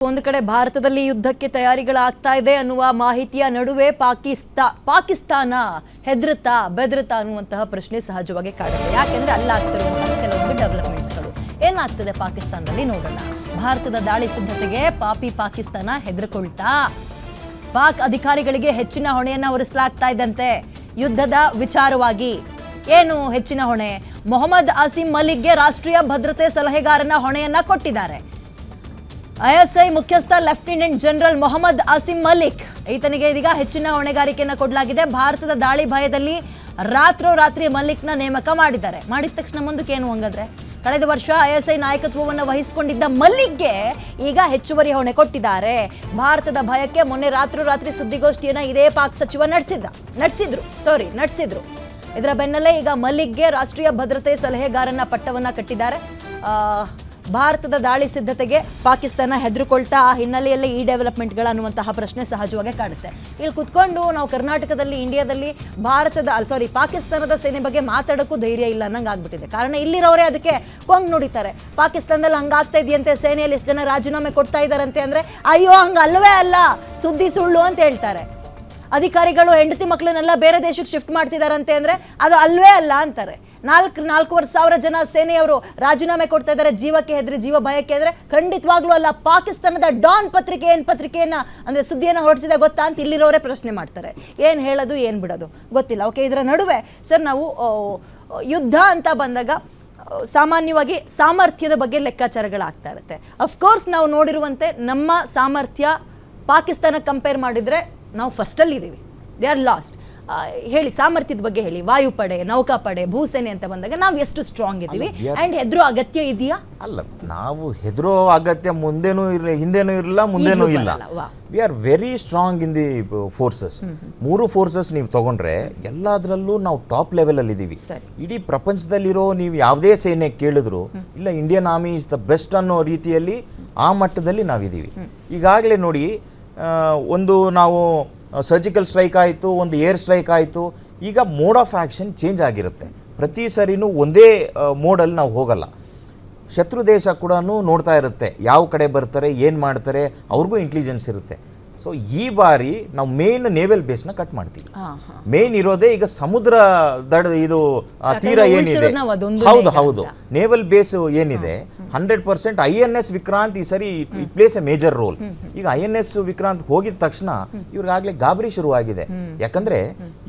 ಒಂದು ಕಡೆ ಭಾರತದಲ್ಲಿ ಯುದ್ಧಕ್ಕೆ ತಯಾರಿಗಳಾಗ್ತಾ ಇದೆ ಅನ್ನುವ ಮಾಹಿತಿಯ ನಡುವೆ ಪಾಕಿಸ್ತಾನ ಹೆದರುತ್ತಾ ಬೆದರುತ್ತಾ ಅನ್ನುವಂತಹ ಪ್ರಶ್ನೆ ಸಹಜವಾಗಿ ಕಾಡುತ್ತೆ. ಯಾಕೆಂದ್ರೆ ಅಲ್ಲಾಗ್ತಿರುವಂತಹ ಕೆಲವೊಂದು ಡೆವಲಪ್ಮೆಂಟ್ಸ್ಗಳು ಏನಾಗ್ತದೆ ಪಾಕಿಸ್ತಾನದಲ್ಲಿ ನೋಡೋಣ. ಭಾರತದ ದಾಳಿ ಸಿದ್ಧತೆಗೆ ಪಾಕಿಸ್ತಾನ ಹೆದರ್ಕೊಳ್ತಾ ಪಾಕ್ ಅಧಿಕಾರಿಗಳಿಗೆ ಹೆಚ್ಚಿನ ಹೊಣೆಯನ್ನ ಹೊರಿಸಲಾಗ್ತಾ ಇದ್ದಂತೆ ಯುದ್ಧದ ವಿಚಾರವಾಗಿ. ಏನು ಹೆಚ್ಚಿನ ಹೊಣೆ? ಮೊಹಮ್ಮದ್ ಆಸಿಮ್ ಮಲಿಕ್ಗೆ ರಾಷ್ಟ್ರೀಯ ಭದ್ರತೆ ಸಲಹೆಗಾರನ ಹೊಣೆಯನ್ನ ಕೊಟ್ಟಿದ್ದಾರೆ. ಐಎಸ್ಐ ಮುಖ್ಯಸ್ಥ ಲೆಫ್ಟಿನೆಂಟ್ ಜನರಲ್ ಮೊಹಮ್ಮದ್ ಆಸಿಮ್ ಮಲಿಕ್ ಈತನಿಗೆ ಇದೀಗ ಹೆಚ್ಚಿನ ಹೊಣೆಗಾರಿಕೆಯನ್ನು ಕೊಡಲಾಗಿದೆ. ಭಾರತದ ದಾಳಿ ಭಯದಲ್ಲಿ ರಾತ್ರೋರಾತ್ರಿ ಮಲಿಕ್ನ ನೇಮಕ ಮಾಡಿದ್ದಾರೆ. ಮಾಡಿದ ತಕ್ಷಣ ಮುಂದಕ್ಕೆ ಏನು ಹಂಗಾದ್ರೆ? ಕಳೆದ ವರ್ಷ ಐಎಸ್ಐ ನಾಯಕತ್ವವನ್ನು ವಹಿಸಿಕೊಂಡಿದ್ದ ಮಲಿಕ್ಗೆ ಈಗ ಹೆಚ್ಚುವರಿ ಹೊಣೆ ಕೊಟ್ಟಿದ್ದಾರೆ. ಭಾರತದ ಭಯಕ್ಕೆ ಮೊನ್ನೆ ರಾತ್ರೋರಾತ್ರಿ ಸುದ್ದಿಗೋಷ್ಠಿಯನ್ನ ಇದೇ ಪಾಕ್ ಸಚಿವ ನಡೆಸಿದ್ರು. ಇದರ ಬೆನ್ನಲ್ಲೇ ಈಗ ಮಲಿಕ್ಗೆ ರಾಷ್ಟ್ರೀಯ ಭದ್ರತೆ ಸಲಹೆಗಾರನ ಪಟ್ಟವನ್ನ ಕಟ್ಟಿದ್ದಾರೆ. ಭಾರತದ ದಾಳಿ ಸಿದ್ಧತೆಗೆ ಪಾಕಿಸ್ತಾನ ಹೆದರುಕೊಳ್ತಾ ಆ ಹಿನ್ನೆಲೆಯಲ್ಲಿ ಈ ಡೆವಲಪ್ಮೆಂಟ್ಗಳು ಅನ್ನುವಂತಹ ಪ್ರಶ್ನೆ ಸಹಜವಾಗಿ ಕಾಡುತ್ತೆ. ಇಲ್ಲಿ ಕುತ್ಕೊಂಡು ನಾವು ಕರ್ನಾಟಕದಲ್ಲಿ ಇಂಡಿಯಾದಲ್ಲಿ ಪಾಕಿಸ್ತಾನದ ಸೇನೆ ಬಗ್ಗೆ ಮಾತಾಡೋಕ್ಕೂ ಧೈರ್ಯ ಇಲ್ಲ ಅನ್ನಂಗೆ ಆಗ್ಬಿಟ್ಟಿದೆ. ಕಾರಣ ಇಲ್ಲಿರೋರೇ ಅದಕ್ಕೆ ಕೊಂಗ್ ನುಡಿತಾರೆ. ಪಾಕಿಸ್ತಾನದಲ್ಲಿ ಹಂಗಾಗ್ತಾ ಇದೆಯಂತೆ, ಸೇನೆಯಲ್ಲಿ ಎಷ್ಟು ಜನ ರಾಜೀನಾಮೆ ಕೊಡ್ತಾ ಇದ್ದಾರಂತೆ ಅಂದ್ರೆ ಅಯ್ಯೋ ಹಂಗಲ್ವೇ ಅಲ್ಲ, ಸುದ್ದಿ ಸುಳ್ಳು ಅಂತ ಹೇಳ್ತಾರೆ. ಅಧಿಕಾರಿಗಳು ಹೆಂಡತಿ ಮಕ್ಕಳನ್ನೆಲ್ಲ ಬೇರೆ ದೇಶಕ್ಕೆ ಶಿಫ್ಟ್ ಮಾಡ್ತಿದಾರಂತೆ ಅಂದ್ರೆ ಅದು ಅಲ್ವೇ ಅಲ್ಲ ಅಂತಾರೆ. 4,500 ಜನ ಸೇನೆಯವರು ರಾಜೀನಾಮೆ ಕೊಡ್ತಾ ಇದ್ದಾರೆ, ಜೀವಕ್ಕೆ ಹೆದರಿ, ಜೀವ ಭಯಕ್ಕೆ ಹೆದರಿ. ಖಂಡಿತವಾಗ್ಲೂ ಅಲ್ಲ. ಪಾಕಿಸ್ತಾನದ ಡಾನ್ ಪತ್ರಿಕೆಯನ್ನ ಅಂದ್ರೆ ಸುದ್ದಿಯನ್ನು ಹೊರಡಿಸಿದ ಗೊತ್ತಾ ಅಂತ ಇಲ್ಲಿರೋರೇ ಪ್ರಶ್ನೆ ಮಾಡ್ತಾರೆ. ಏನು ಹೇಳೋದು ಏನು ಬಿಡೋದು ಗೊತ್ತಿಲ್ಲ. ಓಕೆ, ಇದರ ನಡುವೆ ಸರ್ ನಾವು ಯುದ್ಧ ಅಂತ ಬಂದಾಗ ಸಾಮಾನ್ಯವಾಗಿ ಸಾಮರ್ಥ್ಯದ ಬಗ್ಗೆ ಲೆಕ್ಕಾಚಾರಗಳಾಗ್ತಾ ಇರುತ್ತೆ. ಅಫ್ಕೋರ್ಸ್ ನಾವು ನೋಡಿರುವಂತೆ ನಮ್ಮ ಸಾಮರ್ಥ್ಯ ಪಾಕಿಸ್ತಾನ ಕಂಪೇರ್ ಮಾಡಿದರೆ ನಾವು ಫಸ್ಟಲ್ಲಿ ಇದ್ದೀವಿ. They are last. ಹೇಳಿ, ಸಾಮರ್ಥ್ಯದ ಬಗ್ಗೆ ಹೇಳಿ. ವಾಯುಪಡೆ, ನೌಕಾಪಡೆ, ಭೂಸೇನೆ ಅಂತ ಬಂದಾಗ ನಾವು ಎಷ್ಟು ಸ್ಟ್ರಾಂಗ್ ಇದ್ದೀವಿ ಅಂಡ್ ಹೆದರೋ ಅಗತ್ಯ ಇದೆಯಾ? ಅಲ್ಲ, ನಾವು ಹೆದರೋ ಅಗತ್ಯ ಮುಂದೇನೂ ಇರಲಿ, ಹಿಂದೇನೂ ಇರಲ್ಲ, ಮುಂದೇನೂ ಇಲ್ಲ. We are very strong in the forces. 3 forces ನೀವು ತಗೊಂಡ್ರೆ ಎಲ್ಲದರಲ್ಲೂ ನಾವು ಟಾಪ್ ಲೆವೆಲ್ ಅಲ್ಲಿ ಇದ್ದೀವಿ. ಇಡೀ ಪ್ರಪಂಚದಲ್ಲಿರೋ ನೀವು ಯಾವುದೇ ಸೇನೆ ಕೇಳಿದ್ರು ಇಲ್ಲ Indian army is the best ಅನ್ನೋ ರೀತಿಯಲ್ಲಿ ಆ ಮಟ್ಟದಲ್ಲಿ ನಾವಿದ್ದೀವಿ. ಈಗಾಗಲೇ ನೋಡಿ, ಒಂದು ನಾವು ಸರ್ಜಿಕಲ್ ಸ್ಟ್ರೈಕ್ ಆಯಿತು, ಒಂದು ಏರ್ ಸ್ಟ್ರೈಕ್ ಆಯಿತು. ಈಗ ಮೋಡ್ ಆಫ್ ಆ್ಯಕ್ಷನ್ ಚೇಂಜ್ ಆಗಿರುತ್ತೆ. ಪ್ರತಿ ಸರಿನೂ ಒಂದೇ ಮೋಡಲ್ಲಿ ನಾವು ಹೋಗಲ್ಲ. ಶತ್ರು ದೇಶ ಕೂಡ ನೋಡ್ತಾ ಇರುತ್ತೆ, ಯಾವ ಕಡೆ ಬರ್ತಾರೆ, ಏನು ಮಾಡ್ತಾರೆ, ಅವ್ರಿಗೂ ಇಂಟೆಲಿಜೆನ್ಸ್ ಇರುತ್ತೆ. ಸೊ ಈ ಬಾರಿ ನಾವು ಮೇನ್ ನೇವಲ್ ಬೇಸ್ನ ಕಟ್ ಮಾಡ್ತೀವಿ. ಮೇನ್ ಇರೋದೇ ಈಗ ಸಮುದ್ರ ಇದು ತೀರ ಏನಿದೆ, ಹೌದು ನೇವಲ್ ಬೇಸ್ ಏನಿದೆ 100% INS ವಿಕ್ರಾಂತ್ ಈ ಸರಿ it place A major role. ಈಗ INS ವಿಕ್ರಾಂತ್ ಹೋಗಿದ ತಕ್ಷಣ ಇವ್ರಿಗಾಗಲೇ ಗಾಬರಿ ಶುರುವಾಗಿದೆ. ಯಾಕಂದ್ರೆ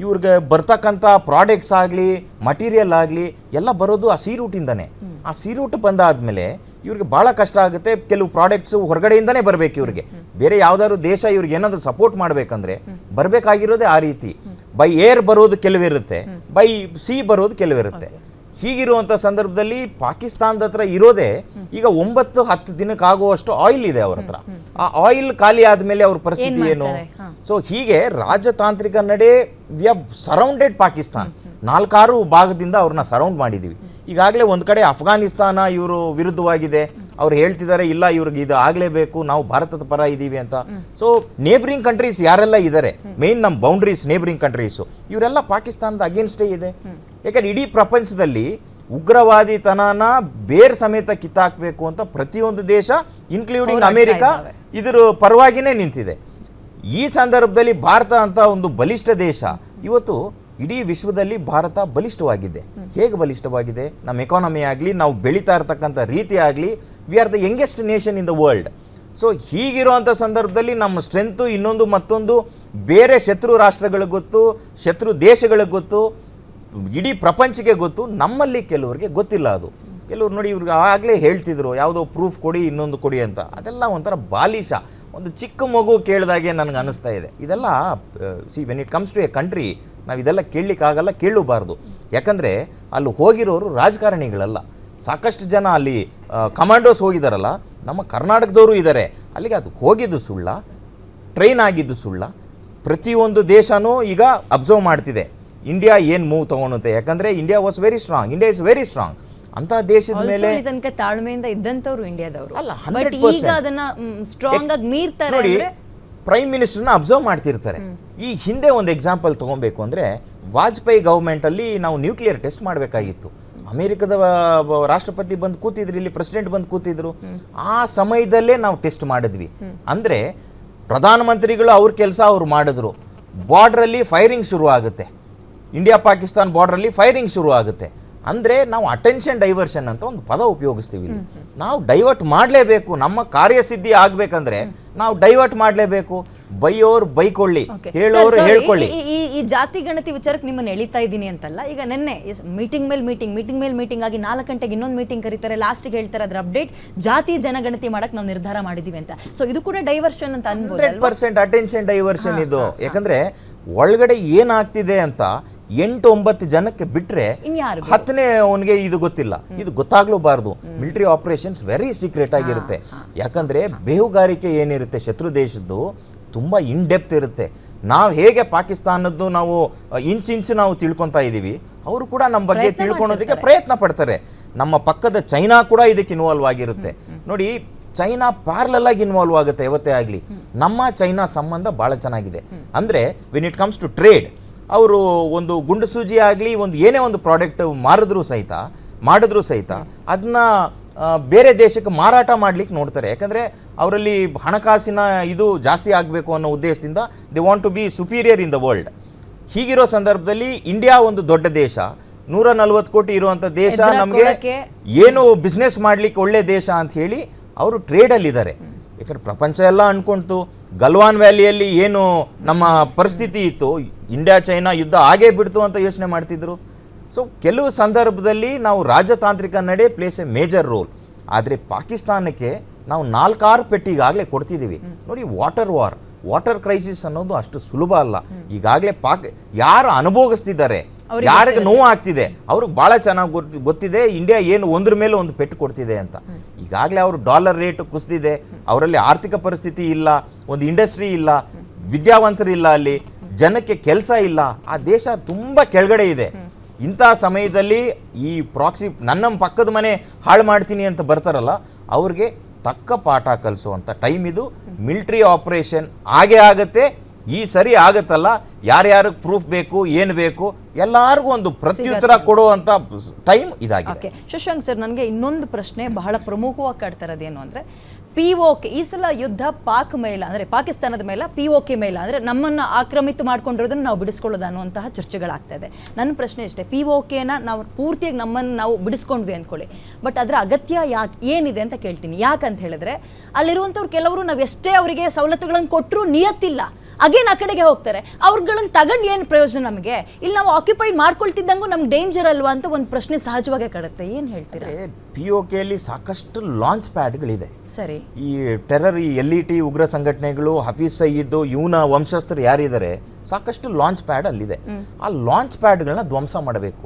ಇವ್ರಿಗೆ ಬರ್ತಕ್ಕಂಥ ಪ್ರಾಡಕ್ಟ್ಸ್ ಆಗಲಿ, ಮಟೀರಿಯಲ್ ಆಗಲಿ ಎಲ್ಲ ಬರೋದು ಆ ಸಿ ರೂಟಿಂದಾನೆ. ಆ ಸಿ ರೂಟ್ ಬಂದಾದ್ಮೇಲೆ ಇವ್ರಿಗೆ ಭಾಳ ಕಷ್ಟ ಆಗುತ್ತೆ. ಕೆಲವು ಪ್ರಾಡಕ್ಟ್ಸ್ ಹೊರಗಡೆಯಿಂದನೇ ಬರಬೇಕು. ಇವ್ರಿಗೆ ಬೇರೆ ಯಾವ್ದಾದ್ರು ದೇಶ ಇವ್ರಿಗೆ ಏನಾದರೂ ಸಪೋರ್ಟ್ ಮಾಡಬೇಕಂದ್ರೆ ಬರಬೇಕಾಗಿರೋದೇ ಆ ರೀತಿ. ಬೈ ಏರ್ ಬರೋದು ಕೆಲವಿರುತ್ತೆ, ಬೈ ಸಿ ಬರೋದು ಕೆಲವಿರುತ್ತೆ. ಹೀಗಿರುವಂಥ ಸಂದರ್ಭದಲ್ಲಿ ಪಾಕಿಸ್ತಾನದ ಹತ್ರ ಇರೋದೇ ಈಗ 9-10 ದಿನಕ್ಕಾಗುವಷ್ಟು ಆಯಿಲ್ ಇದೆ ಅವ್ರ ಹತ್ರ. ಆ ಆಯಿಲ್ ಖಾಲಿ ಆದಮೇಲೆ ಅವ್ರ ಪರಿಸ್ಥಿತಿ ಏನು? ಸೊ ಹೀಗೆ ರಾಜತಾಂತ್ರಿಕ ನಡೆ ವಿ ಹ್ಯಾವ್ ಸರೌಂಡೆಡ್ ಪಾಕಿಸ್ತಾನ್. 4-6 ಭಾಗದಿಂದ ಅವ್ರನ್ನ ಸರೌಂಡ್ ಮಾಡಿದ್ದೀವಿ. ಈಗಾಗಲೇ ಒಂದು ಕಡೆ ಅಫ್ಘಾನಿಸ್ತಾನ ಇವರು ವಿರುದ್ಧವಾಗಿದೆ. ಅವ್ರು ಹೇಳ್ತಿದ್ದಾರೆ ಇಲ್ಲ ಇವ್ರಿಗೆ ಇದು ಆಗಲೇಬೇಕು, ನಾವು ಭಾರತದ ಪರ ಇದ್ದೀವಿ ಅಂತ. ಸೊ ನೇಬರಿಂಗ್ ಕಂಟ್ರೀಸ್ ಯಾರೆಲ್ಲ ಇದ್ದಾರೆ, ಮೇನ್ ನಮ್ಮ ಬೌಂಡ್ರೀಸ್ ನೇಬರಿಂಗ್ ಕಂಟ್ರೀಸು, ಇವರೆಲ್ಲ ಪಾಕಿಸ್ತಾನದ ಅಗೇನ್ಸ್ಟೇ ಇದೆ. ಯಾಕಂದ್ರೆ ಇಡೀ ಪ್ರಪಂಚದಲ್ಲಿ ಉಗ್ರವಾದಿತನನ ಬೇರ್ ಸಮೇತ ಕಿತ್ತಾಕಬೇಕು ಅಂತ ಪ್ರತಿಯೊಂದು ದೇಶ ಇನ್ಕ್ಲೂಡಿಂಗ್ ಅಮೆರಿಕ ಇದರ ಪರವಾಗಿನೇ ನಿಂತಿದೆ. ಈ ಸಂದರ್ಭದಲ್ಲಿ ಭಾರತ ಅಂತ ಒಂದು ಬಲಿಷ್ಠ ದೇಶ ಇವತ್ತು ಇಡೀ ವಿಶ್ವದಲ್ಲಿ ಭಾರತ ಬಲಿಷ್ಠವಾಗಿದೆ. ಹೇಗೆ ಬಲಿಷ್ಠವಾಗಿದೆ? ನಮ್ಮ ಎಕಾನಮಿ ಆಗಲಿ, ನಾವು ಬೆಳೀತಾ ಇರತಕ್ಕಂಥ ರೀತಿ ಆಗಲಿ, we are the youngest nation in the world. So ಹೀಗಿರುವಂಥ ಸಂದರ್ಭದಲ್ಲಿ ನಮ್ಮ ಸ್ಟ್ರೆಂತು ಇನ್ನೊಂದು ಮತ್ತೊಂದು ಬೇರೆ ಶತ್ರು ರಾಷ್ಟ್ರಗಳಿಗೆ ಗೊತ್ತು, ಶತ್ರು ದೇಶಗಳಿಗೆ ಗೊತ್ತು, ಇಡೀ ಪ್ರಪಂಚಕ್ಕೆ ಗೊತ್ತು. ನಮ್ಮಲ್ಲಿ ಕೆಲವರಿಗೆ ಗೊತ್ತಿಲ್ಲ. ಅದು ಕೆಲವ್ರು ನೋಡಿ ಇವ್ರಿಗೆ ಆಗಲೇ ಹೇಳ್ತಿದ್ರು ಯಾವುದೋ ಪ್ರೂಫ್ ಕೊಡಿ, ಇನ್ನೊಂದು ಕೊಡಿ ಅಂತ. ಅದೆಲ್ಲ ಒಂಥರ ಬಾಲಿಶ, ಒಂದು ಚಿಕ್ಕ ಮಗು ಕೇಳಿದಾಗೆ ನನಗೆ ಅನಿಸ್ತಾ ಇದೆ. ಇದೆಲ್ಲ when it comes to a country ನಾವು ಇದೆಲ್ಲ ಕೇಳಲಿಕ್ಕಾಗಲ್ಲ, ಕೇಳಬಾರ್ದು. ಯಾಕಂದರೆ ಅಲ್ಲಿ ಹೋಗಿರೋರು ರಾಜಕಾರಣಿಗಳಲ್ಲ. ಸಾಕಷ್ಟು ಜನ ಅಲ್ಲಿ ಕಮಾಂಡೋಸ್ ಹೋಗಿದ್ದಾರಲ್ಲ, ನಮ್ಮ ಕರ್ನಾಟಕದವರು ಇದ್ದಾರೆ. ಅಲ್ಲಿಗೆ ಅದು ಹೋಗಿದ್ದು ಸುಳ್ಳ, ಟ್ರೈನ್ ಆಗಿದ್ದು ಸುಳ್ಳ. ಪ್ರತಿಯೊಂದು ದೇಶನೂ ಈಗ ಅಬ್ಸರ್ವ್ ಮಾಡ್ತಿದೆ ಇಂಡಿಯಾ ಏನು ಮೂವ್ ತಗೊಳುತ್ತೆ. ಯಾಕಂದರೆ India was very strong, India is very strong. ಅಂತ ದೇಶದ ಮೇಲೆ ತನಕ ತಾಳ್ಮೆಯಿಂದ ಇದ್ದಂಥವ್ರು ಇಂಡಿಯಾದವರು ಅಲ್ಲ, ಈಗ ಅದನ್ನ ಸ್ಟ್ರಾಂಗ್ ಆಗಿ ಮೀರ್ತಾರೆ. ಪ್ರೈಮ್ ಮಿನಿಸ್ಟರ್ನ ಅಬ್ಸರ್ವ್ ಮಾಡ್ತಿರ್ತಾರೆ. ಈ ಹಿಂದೆ ಒಂದು ಎಕ್ಸಾಂಪಲ್ ತಗೊಬೇಕು ಅಂದರೆ ವಾಜಪೇಯಿ ಗೌರ್ಮೆಂಟಲ್ಲಿ ನಾವು ನ್ಯೂಕ್ಲಿಯರ್ ಟೆಸ್ಟ್ ಮಾಡಬೇಕಾಗಿತ್ತು. ಅಮೆರಿಕದ ರಾಷ್ಟ್ರಪತಿ ಬಂದು ಕೂತಿದ್ರು, ಇಲ್ಲಿ ಪ್ರೆಸಿಡೆಂಟ್ ಬಂದು ಕೂತಿದ್ರು. ಆ ಸಮಯದಲ್ಲೇ ನಾವು ಟೆಸ್ಟ್ ಮಾಡಿದ್ವಿ. ಅಂದರೆ ಪ್ರಧಾನಮಂತ್ರಿಗಳು ಅವ್ರ ಕೆಲಸ ಅವ್ರು ಮಾಡಿದ್ರು. ಬಾರ್ಡ್ರಲ್ಲಿ ಫೈರಿಂಗ್ ಶುರು ಆಗುತ್ತೆ, ಇಂಡಿಯಾ ಪಾಕಿಸ್ತಾನ್ ಬಾರ್ಡ್ರಲ್ಲಿ ಫೈರಿಂಗ್ ಶುರು ಆಗುತ್ತೆ. ಅಂದರೆ ನಾವು ಅಟೆನ್ಷನ್ ಡೈವರ್ಷನ್ ಅಂತ ಒಂದು ಪದ ಉಪಯೋಗಿಸ್ತೀವಿ. ನಾವು ಡೈವರ್ಟ್ ಮಾಡಲೇಬೇಕು. ನಮ್ಮ ಕಾರ್ಯಸಿದ್ಧಿ ಆಗಬೇಕಂದ್ರೆ ನಾವು ಡೈವರ್ಟ್ ಮಾಡಲೇಬೇಕು. ಬೈಯೋರು ಬೈಕೊಳ್ಳಿ, ಹೇಳೋರು ಹೇಳ್ಕೊಳ್ಳಿ. ಈ ಜಾತಿ ಗಣತಿ ವಿಚಾರಕ್ಕೆ ನಿಮ್ಮನ್ನು ಎಳಿತಾ ಇದ್ದೀನಿ ಅಂತಲ್ಲ. ಈಗ ನಿನ್ನೆ ಮೀಟಿಂಗ್ ಮೇಲೆ ಮೀಟಿಂಗ್ ಆಗಿ 4 ಗಂಟೆಗೆ ಇನ್ನೊಂದು ಮೀಟಿಂಗ್ ಕರೀತಾರೆ, ಲಾಸ್ಟ್ಗೆ ಹೇಳ್ತಾರೆ ಅದ್ರ ಅಪ್ಡೇಟ್ ಜಾತಿ ಜನಗಣತಿ ಮಾಡಕ್ ನಾವು ನಿರ್ಧಾರ ಮಾಡಿದೀವಿ ಅಂತ. ಸೊ ಇದು ಕೂಡ ಡೈವರ್ಷನ್ ಅಂತ ಅನ್ಬೋದು. 100% ಅಟೆನ್ಷನ್ ಡೈವರ್ಷನ್ ಇದು. ಯಾಕಂದ್ರೆ ಒಳಗಡೆ ಏನಾಗ್ತಿದೆ ಅಂತ 8-9 ಜನಕ್ಕೆ ಬಿಟ್ರೆ 10ನೇ ಅವನಿಗೆ ಇದು ಗೊತ್ತಿಲ್ಲ. ಇದು ಗೊತ್ತಾಗ್ಲೂಬಾರ್ದು. ಮಿಲಿಟರಿ ಆಪರೇಷನ್ಸ್ ವೆರಿ ಸೀಕ್ರೆಟ್ ಆಗಿರುತ್ತೆ. ಯಾಕಂದ್ರೆ ಬೇಹುಗಾರಿಕೆ ಏನಿರುತ್ತೆ ಶತ್ರು ದೇಶದ್ದು ತುಂಬಾ ಇನ್ ಡೆಪ್ತ್ ಇರುತ್ತೆ. ನಾವು ಹೇಗೆ ಪಾಕಿಸ್ತಾನದ್ದು ನಾವು ಇಂಚು ನಾವು ತಿಳ್ಕೊತಾ ಇದ್ದೀವಿ, ಅವರು ಕೂಡ ನಮ್ಮ ಬಗ್ಗೆ ತಿಳ್ಕೊಳೋದಕ್ಕೆ ಪ್ರಯತ್ನ ಪಡ್ತಾರೆ. ನಮ್ಮ ಪಕ್ಕದ ಚೈನಾ ಕೂಡ ಇದಕ್ಕೆ ಇನ್ವಾಲ್ವ್ ಆಗಿರುತ್ತೆ. ನೋಡಿ, ಚೈನಾ ಪ್ಯಾರಲಲ್ ಆಗಿ ಇನ್ವಾಲ್ವ್ ಆಗುತ್ತೆ ಯಾವತ್ತೇ ಆಗಲಿ. ನಮ್ಮ ಚೈನಾ ಸಂಬಂಧ ಭಾಳ ಚೆನ್ನಾಗಿದೆ. ಅಂದರೆ when it comes to trade, ಅವರು ಒಂದು ಗುಂಡು ಸೂಜಿ ಆಗಲಿ, ಒಂದು ಏನೇ ಒಂದು ಪ್ರಾಡಕ್ಟ್ ಮಾಡಿದ್ರೂ ಸಹಿತ ಅದನ್ನ ಬೇರೆ ದೇಶಕ್ಕೆ ಮಾರಾಟ ಮಾಡ್ಲಿಕ್ಕೆ ನೋಡ್ತಾರೆ. ಯಾಕಂದರೆ ಅವರಲ್ಲಿ ಹಣಕಾಸಿನ ಇದು ಜಾಸ್ತಿ ಆಗಬೇಕು ಅನ್ನೋ ಉದ್ದೇಶದಿಂದ they want to be superior in the world. ಹೀಗಿರೋ ಸಂದರ್ಭದಲ್ಲಿ ಇಂಡಿಯಾ ಒಂದು ದೊಡ್ಡ ದೇಶ, 140 ಕೋಟಿ ಇರುವಂಥ ದೇಶ, ನಮಗೆ ಏನು ಬಿಸ್ನೆಸ್ ಮಾಡಲಿಕ್ಕೆ ಒಳ್ಳೆ ದೇಶ ಅಂತ ಹೇಳಿ ಅವರು ಟ್ರೇಡಲ್ಲಿದ್ದಾರೆ. ಯಾಕಂದ್ರೆ ಪ್ರಪಂಚ ಎಲ್ಲ ಅನ್ಕೊಂತು ಗಲ್ವಾನ್ ವ್ಯಾಲಿಯಲ್ಲಿ ಏನು ನಮ್ಮ ಪರಿಸ್ಥಿತಿ ಇತ್ತು, ಇಂಡಿಯಾ ಚೈನಾ ಯುದ್ಧ ಆಗೇ ಬಿಡ್ತು ಅಂತ ಯೋಚನೆ ಮಾಡ್ತಿದ್ರು. ಸೊ ಕೆಲವು ಸಂದರ್ಭದಲ್ಲಿ ನಾವು ರಾಜತಾಂತ್ರಿಕ ನಡೆ ಪ್ಲೇಸ್ ಎ ಮೇಜರ್ ರೋಲ್. ಆದರೆ ಪಾಕಿಸ್ತಾನಕ್ಕೆ ನಾವು 4-6 ಪೆಟ್ಟು ಈಗಾಗಲೇ ಕೊಡ್ತಿದ್ದೀವಿ. ನೋಡಿ, ವಾಟರ್ ಕ್ರೈಸಿಸ್ ಅನ್ನೋದು ಅಷ್ಟು ಸುಲಭ ಅಲ್ಲ. ಈಗಾಗಲೇ ಯಾರು ಅನುಭವಿಸ್ತಿದ್ದಾರೆ, ಯಾರಿಗೆ ನೋವು ಆಗ್ತಿದೆ, ಅವ್ರಿಗೆ ಭಾಳ ಚೆನ್ನಾಗಿ ಗೊತ್ತಿದೆ ಇಂಡಿಯಾ ಏನು ಒಂದ್ರ ಮೇಲೆ ಒಂದು ಪೆಟ್ಟು ಕೊಡ್ತಿದೆ ಅಂತ. ಈಗಾಗಲೇ ಅವರು ಡಾಲರ್ ರೇಟ್ ಕುಸಿದಿದೆ, ಅವರಲ್ಲಿ ಆರ್ಥಿಕ ಪರಿಸ್ಥಿತಿ ಇಲ್ಲ, ಒಂದು ಇಂಡಸ್ಟ್ರಿ ಇಲ್ಲ, ವಿದ್ಯಾವಂತರಿಲ್ಲ, ಅಲ್ಲಿ ಜನಕ್ಕೆ ಕೆಲಸ ಇಲ್ಲ, ಆ ದೇಶ ತುಂಬ ಕೆಳಗಡೆ ಇದೆ. ಇಂಥ ಸಮಯದಲ್ಲಿ ಈ ಪ್ರಾಕ್ಸಿ ನನ್ನ ಪಕ್ಕದ ಮನೆ ಹಾಳು ಮಾಡ್ತೀನಿ ಅಂತ ಬರ್ತಾರಲ್ಲ, ಅವ್ರಿಗೆ ತಕ್ಕ ಪಾಠ ಕಲಿಸುವಂಥ ಟೈಮ್ ಇದು. ಮಿಲಿಟರಿ ಆಪರೇಷನ್ ಆಗೇ ಆಗುತ್ತೆ. ಈ ಸರಿ ಆಗತ್ತಲ್ಲ, ಯಾರ್ಯಾರಿಗೆ ಪ್ರೂಫ್ ಬೇಕು, ಏನು ಬೇಕು, ಎಲ್ಲರಿಗೂ ಒಂದು ಪ್ರತ್ಯುತ್ತರ ಕೊಡುವಂಥ ಟೈಮ್ ಇದಾಗಿದೆ. ಶಶಾಂಕ್ ಸರ್, ನನಗೆ ಇನ್ನೊಂದು ಪ್ರಶ್ನೆ ಬಹಳ ಪ್ರಮುಖವಾಗಿ ಕಾಡ್ತಾ ಇರೋದೇನು ಅಂದರೆ, POK ಈ ಸಲ ಯುದ್ಧ ಪಾಕ್ ಮೇಲೆ ಅಂದರೆ ಪಾಕಿಸ್ತಾನದ ಮೇಲೆ POK ಮೇಲೆ ಅಂದರೆ ನಮ್ಮನ್ನು ಆಕ್ರಮಿತ ಮಾಡ್ಕೊಂಡಿರೋದನ್ನು ನಾವು ಬಿಡಿಸ್ಕೊಳ್ಳೋದು ಅನ್ನುವಂತಹ ಚರ್ಚೆಗಳಾಗ್ತಾ ಇದೆ. ನನ್ನ ಪ್ರಶ್ನೆ ಇಷ್ಟೇ, POKನ ನಾವು ಪೂರ್ತಿಯಾಗಿ ನಮ್ಮನ್ನು ನಾವು ಬಿಡಿಸ್ಕೊಂಡ್ವಿ ಅಂದ್ಕೊಳ್ಳಿ, ಬಟ್ ಅದರ ಅಗತ್ಯ ಏನಿದೆ ಅಂತ ಕೇಳ್ತೀನಿ. ಯಾಕಂತ ಹೇಳಿದ್ರೆ ಅಲ್ಲಿರುವಂಥವ್ರು ಕೆಲವರು ನಾವು ಎಷ್ಟೇ ಅವರಿಗೆ ಸವಲತ್ತುಗಳನ್ನು ಕೊಟ್ಟರು ನಿಯತ್ತಿಲ್ಲ, ಅಗೇನ್ ಆ ಕಡೆಗೆ ಹೋಗ್ತಾರೆ. ಅವ್ರುಗಳನ್ನ ತಗೊಂಡು ಏನು ಪ್ರಯೋಜನ ನಮಗೆ? ಇಲ್ಲಿ ನಾವು ಆಕ್ಯುಪೈ ಮಾಡ್ಕೊಳ್ತಿದ್ದಂಗೂ ನಮ್ಗೆ ಡೇಂಜರ್ ಅಲ್ವಾ ಅಂತ ಒಂದು ಪ್ರಶ್ನೆ ಸಹಜವಾಗಿ ಕಾಡುತ್ತೆ. ಏನು ಹೇಳ್ತೀರಾ? POKಯಲ್ಲಿ ಸಾಕಷ್ಟು ಲಾಂಚ್ ಪ್ಯಾಡ್ಗಳಿದೆ. ಸರಿ, ಈ ಟೆರರ್, ಈ LET ಉಗ್ರ ಸಂಘಟನೆಗಳು, ಹಫೀಜ್ ಸಯೀದ್, ಇವನ ವಂಶಸ್ಥರು ಯಾರಿದ್ದಾರೆ, ಸಾಕಷ್ಟು ಲಾಂಚ್ ಪ್ಯಾಡ್ ಅಲ್ಲಿದೆ. ಆ ಲಾಂಚ್ ಪ್ಯಾಡ್ಗಳನ್ನ ಧ್ವಂಸ ಮಾಡಬೇಕು.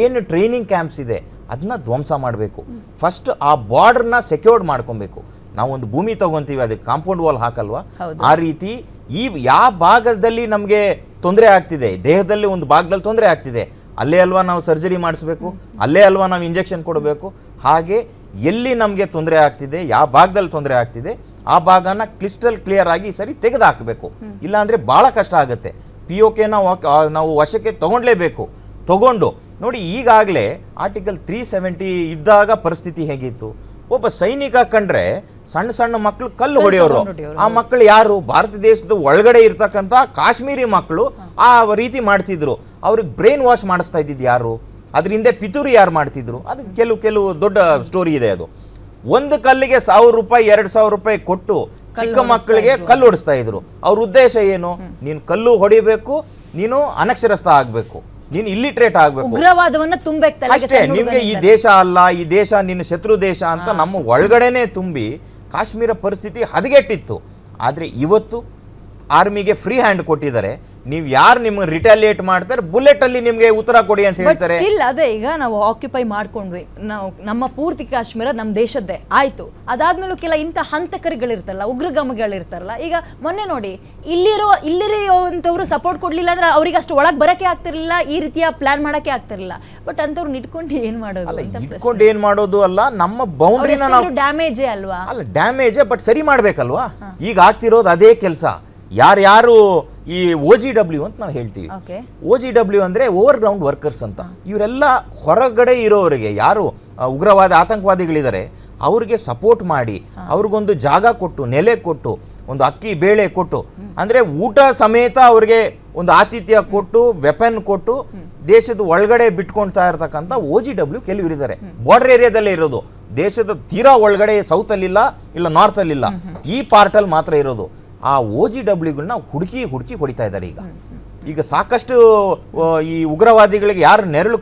ಏನು ಟ್ರೈನಿಂಗ್ ಕ್ಯಾಂಪ್ಸ್ ಇದೆ ಅದನ್ನ ಧ್ವಂಸ ಮಾಡಬೇಕು. ಫಸ್ಟ್ ಆ ಬಾರ್ಡರ್ನ ಸೆಕ್ಯೂರ್ಡ್ ಮಾಡ್ಕೊಬೇಕು. ನಾವೊಂದು ಭೂಮಿ ತಗೊಂತೀವಿ, ಅದಕ್ಕೆ ಕಾಂಪೌಂಡ್ ವಾಲ್ ಹಾಕಲ್ವಾ, ಆ ರೀತಿ ಈ ಯಾವ ಭಾಗದಲ್ಲಿ ನಮಗೆ ತೊಂದರೆ ಆಗ್ತಿದೆ, ದೇಹದಲ್ಲಿ ಒಂದು ಭಾಗದಲ್ಲಿ ತೊಂದರೆ ಆಗ್ತಿದೆ, ಅಲ್ಲೇ ಅಲ್ವಾ ನಾವು ಸರ್ಜರಿ ಮಾಡಿಸ್ಬೇಕು, ಅಲ್ಲೇ ಅಲ್ವಾ ನಾವು ಇಂಜೆಕ್ಷನ್ ಕೊಡಬೇಕು. ಹಾಗೆ ಎಲ್ಲಿ ನಮಗೆ ತೊಂದರೆ ಆಗ್ತಿದೆ, ಯಾವ ಭಾಗದಲ್ಲಿ ತೊಂದರೆ ಆಗ್ತಿದೆ, ಆ ಭಾಗನ ಕ್ಲಿಯರ್ ಆಗಿ ಸರಿ ತೆಗೆದು ಹಾಕಬೇಕು. ಇಲ್ಲಾಂದರೆ ಭಾಳ ಕಷ್ಟ ಆಗುತ್ತೆ. POKನ ನಾವು ವಶಕ್ಕೆ ತಗೊಂಡ್ಲೇಬೇಕು. ತಗೊಂಡು ನೋಡಿ, ಈಗಾಗಲೇ ಆರ್ಟಿಕಲ್ 370 ಇದ್ದಾಗ ಪರಿಸ್ಥಿತಿ ಹೇಗಿತ್ತು? ಒಬ್ಬ ಸೈನಿಕ ಕಂಡ್ರೆ ಸಣ್ಣ ಸಣ್ಣ ಮಕ್ಕಳು ಕಲ್ಲು ಹೊಡೆಯೋರು. ಆ ಮಕ್ಕಳು ಯಾರು? ಭಾರತ ದೇಶದ ಒಳಗಡೆ ಇರ್ತಕ್ಕಂಥ ಕಾಶ್ಮೀರಿ ಮಕ್ಕಳು ಆ ರೀತಿ ಮಾಡ್ತಿದ್ರು. ಅವ್ರಿಗೆ ಬ್ರೈನ್ ವಾಶ್ ಮಾಡಿಸ್ತಾ ಇದ್ದಿದ್ದು ಯಾರು? ಅದರಿಂದ ಪಿತೂರಿ ಯಾರು ಮಾಡ್ತಿದ್ರು? ಅದು ಕೆಲವು ದೊಡ್ಡ ಸ್ಟೋರಿ ಇದೆ. ಅದು ಒಂದು ಕಲ್ಲಿಗೆ 1000 ರೂಪಾಯಿ 2000 ರೂಪಾಯಿ ಕೊಟ್ಟು ಚಿಕ್ಕ ಮಕ್ಕಳಿಗೆ ಕಲ್ಲು ಹೊಡಿಸ್ತಾ ಇದ್ರು. ಅವ್ರ ಉದ್ದೇಶ ಏನು? ನೀನು ಕಲ್ಲು ಹೊಡಿಬೇಕು, ನೀನು ಅನಕ್ಷರಸ್ಥ ಆಗಬೇಕು, ನೀನು ಇಲ್ಲಿಟ್ರೇಟ್ ಆಗಬೇಕು, ಉಗ್ರವಾದವನ್ನ ಅಷ್ಟೇ. ನಿಮ್ಗೆ ಈ ದೇಶ ಅಲ್ಲ, ಈ ದೇಶ ನಿನ್ನ ಶತ್ರು ದೇಶ ಅಂತ ನಮ್ಮ ಒಳಗಡೆನೆ ತುಂಬಿ ಕಾಶ್ಮೀರ ಪರಿಸ್ಥಿತಿ ಹದಗೆಟ್ಟಿತ್ತು. ಆದರೆ ಇವತ್ತು ಆರ್ಮಿಗೆ ಫ್ರೀ ಹ್ಯಾಂಡ್ ಕೊಟ್ಟಿದ್ದಾರೆ. ನೀವು ಯಾರು ನಿಮ್ಗೆ ರಿಟಾಲಿಯೇಟ್ ಮಾಡ್ತಾರೆ, ಬುಲೆಟ್ ಅಲ್ಲಿ ನಿಮ್ಗೆ ಉತ್ತರ ಕೊಡಿ ಅಂತ ಹೇಳ್ತಾರೆ. ಸ್ಟಿಲ್ ಅದೇ, ಈಗ ನಾವು ಆಕ್ಯುಪೈ ಮಾಡ್ಕೊಂಡ್ವಿ, ನಾವು ನಮ್ಮ ಪೂರ್ತಿ ಕಾಶ್ಮೀರ ನಮ್ಮ ದೇಶದ್ದೇ ಆಯ್ತು. ಅದಾದ್ಮೇಲೂ ಕೆಲ ಇಂಥ ಹಂತಕರಿಗಳಿರ್ತಾರಲ್ಲ, ಉಗ್ರಗಾಮಿಗಳಿರ್ತಾರಲ್ಲ. ಈಗ ಮೊನ್ನೆ ನೋಡಿ, ಇಲ್ಲಿರುವಂಥವ್ರು ಸಪೋರ್ಟ್ ಕೊಡ್ಲಿಲ್ಲ ಅಂದ್ರೆ ಅವ್ರಿಗೆ ಅಷ್ಟು ಒಳಗೆ ಬರಕ್ಕೆ ಆಗ್ತಿರ್ಲಿಲ್ಲ, ಈ ರೀತಿಯ ಪ್ಲಾನ್ ಮಾಡಕ್ಕೆ ಆಗ್ತಿರ್ಲಿಲ್ಲ. ಬಟ್ ಅಂತವ್ರು ಇಟ್ಕೊಂಡು ಏನ್ ಮಾಡೋದು ಅಲ್ಲ, ನಮ್ಮ ಬೌಂಡ್ರಿನ ಡ್ಯಾಮೇಜೇ ಅಲ್ವಾ? ಅಲ್ಲ, ಡ್ಯಾಮೇಜೇ, ಬಟ್ ಸರಿ ಮಾಡ್ಬೇಕಲ್ವಾ? ಈಗ ಆಗ್ತಿರೋದು ಅದೇ ಕೆಲಸ. ಯಾರ್ಯಾರು ಈ OGW ಅಂತ ನಾವು ಹೇಳ್ತೀವಿ. OGW ಅಂದ್ರೆ ಓವರ್ ಗ್ರೌಂಡ್ ವರ್ಕರ್ಸ್ ಅಂತ. ಇವರೆಲ್ಲ ಹೊರಗಡೆ ಇರೋರಿಗೆ, ಯಾರು ಉಗ್ರವಾದ ಆತಂಕವಾದಿಗಳಿದ್ದಾರೆ ಅವ್ರಿಗೆ ಸಪೋರ್ಟ್ ಮಾಡಿ, ಅವ್ರಿಗೊಂದು ಜಾಗ ಕೊಟ್ಟು, ನೆಲೆ ಕೊಟ್ಟು, ಒಂದು ಅಕ್ಕಿ ಬೇಳೆ ಕೊಟ್ಟು, ಅಂದ್ರೆ ಊಟ ಸಮೇತ ಅವ್ರಿಗೆ ಒಂದು ಆತಿಥ್ಯ ಕೊಟ್ಟು, ವೆಪನ್ ಕೊಟ್ಟು, ದೇಶದ ಒಳಗಡೆ ಬಿಟ್ಕೊಳ್ತಾ ಇರ್ತಕ್ಕಂಥ OGW ಕೆಲವರಿದ್ದಾರೆ. ಬಾರ್ಡರ್ ಏರಿಯಾದಲ್ಲೇ ಇರೋದು, ದೇಶದ ತೀರಾ ಒಳಗಡೆ ಸೌತ್ ಅಲ್ಲಿಲ್ಲ, ಇಲ್ಲ ನಾರ್ತ್ ಅಲ್ಲಿಲ್ಲ, ಈ ಪಾರ್ಟ್ ಅಲ್ಲಿ ಮಾತ್ರ ಇರೋದು. ಆ OGWಗಳನ್ನ ಹುಡುಕಿ ಹೊಡಿತಾ ಇದ್ದಾರೆ. ಈಗ ಸಾಕಷ್ಟು ಈ ಉಗ್ರವಾದಿಗಳಿಗೆ ಯಾರು ನೆರವು